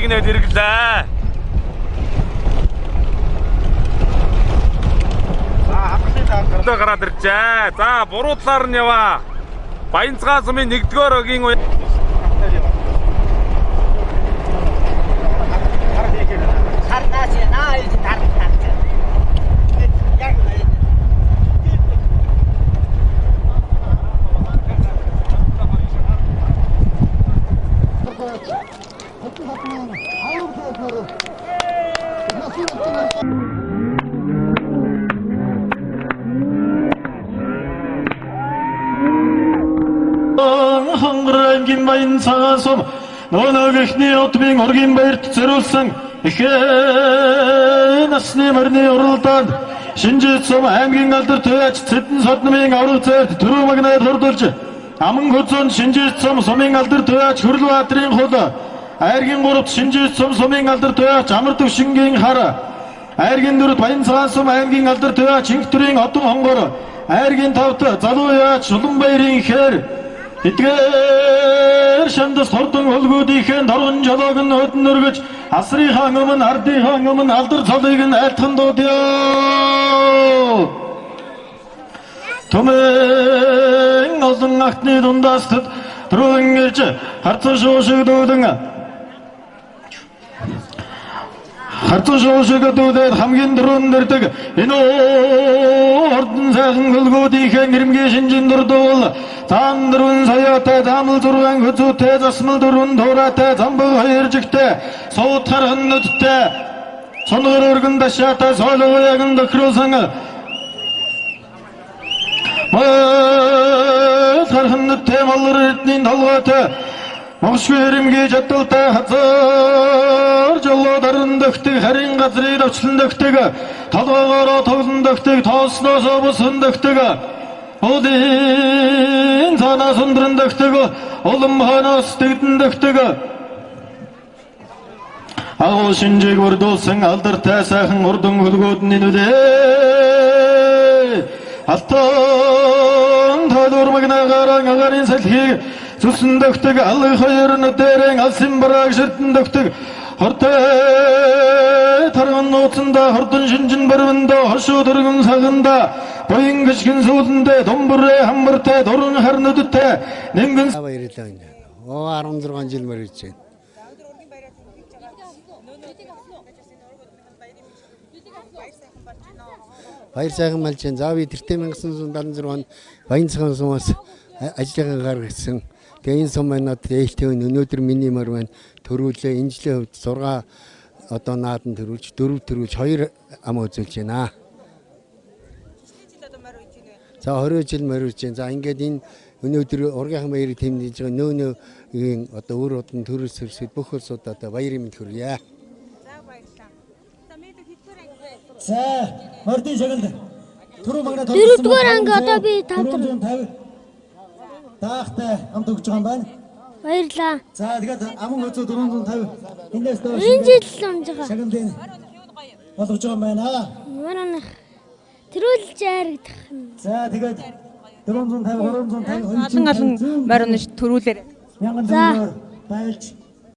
игнээд ирэглээ. За хамгааллын дарга гараад иржээ. За буруу талаар нь яваа. Баянцгай сумын 1-р өгийн үе. Хангрын баянцгай сум нөнөөгийнхний удмын ургийн баярт зориулсан ихээ насны морины уралдаанд Шинжит сум аймгийн алдар туяач Цэдэн содномын авраг зайд түрүү магнайд хурдулж Аман хөзөнд Шинжит сум сумын алдар туяач Хөрлбаатарын хул Айргийн 3-т Шинжит сум сумын алдар туяач Амар төвшингийн хар Айргийн 4-т Баянцгай сум аймгийн алдар туяач Инх төрийн одон хонгор Айргийн 5-т Залуу яач Уланбаярын хэр Эдгээр шандас хордон хөлгүүдийнхэн доргон жолоог нь өдөн өргөж асрынхаа өмнө ардынхаа өмнө алдар цолыг нь айлтхан дуудъя. Төмөн олон актны дундаас түрүүн ирж харцан шуушигдуулан хамгийн дөрөнд нэрдэг энэ ордон сайхан хөлгүүдийнхэн нэрмгийн шинжин дурдуул зам 4 саяатай замал 6 хөзөөтэй засмал 4 туурайтай замбаг 2 жигтэй сууд хархан нүдтэй сонгор өргөн дашаатай сойлогоягн дөхрөөсөн хархан нүдтэй маллар эдний толгойтой Мошгүй хэрэмгийн жадалтай хазар жолоо даран дөхтөг харин газрын давчлан дөхтөг толгоогоороо тоглон дөхтөг тоосноосоо бусан дөхтөг Одын цаанаас ундран дөхтөг улам ханоос тэгдэн дөхтөг Агуу шинжийг бүрдүүлсэн алдартай сайхан урдан хөлгүүдний нүдээ Алтан талуур магнаагаараа агарын салхийг Зүсэн дөхтөг алын хоёр нүдэрэн алсын барааг ширтэн дөхтөг Хортой тарган нууцанда хордон шинжин барванда хоршуу дөргөн сагында Боин гიშгэн сүүлэндэ домбурэ хамбартай дуран хар нүдтэй нэнгэн баярлалаа энэ. 16 жил мөрөж байна. Баяр сайхан болж байна. За би тэртээ 1976 онд Баянцгай сумаас ажлынхаа гаргасан. Тэгээ энэ сум маань ээлтэй өнөөдөр миний мөр байна. Төрүүлээ энэ жилийн хувьд 6 одоо наадан төрүүлж 4 төрүүлж 2 ам үзүүлж байна. За 20 жил мөрөж байна. За ингээд энэ өнөөдөр ургийнхан баярыг тэмдэглэж байгаа нөөгийн одоо өөр одон төрөл сэрсэд бүх улсууд одоо баярын мэнд хүргье. За баярлалаа. За мэдээ хэдгээр анги вэ? За мордын шагнал түрүү магнаа дөрөвдүгээр анги одоо би 550 таахтай амт өгч байгаа юм байна. Баярлалаа. За тэгээд аман хөзөө 450 эндээс доош Энэ жил амж байгаа. шагналын болгож байгаа юм байна. Манайх тэрүүлж харагдах юм. За тэгээд 450 350 Алан алан морин төрүүлэр. мянган төгрөгөөр байлж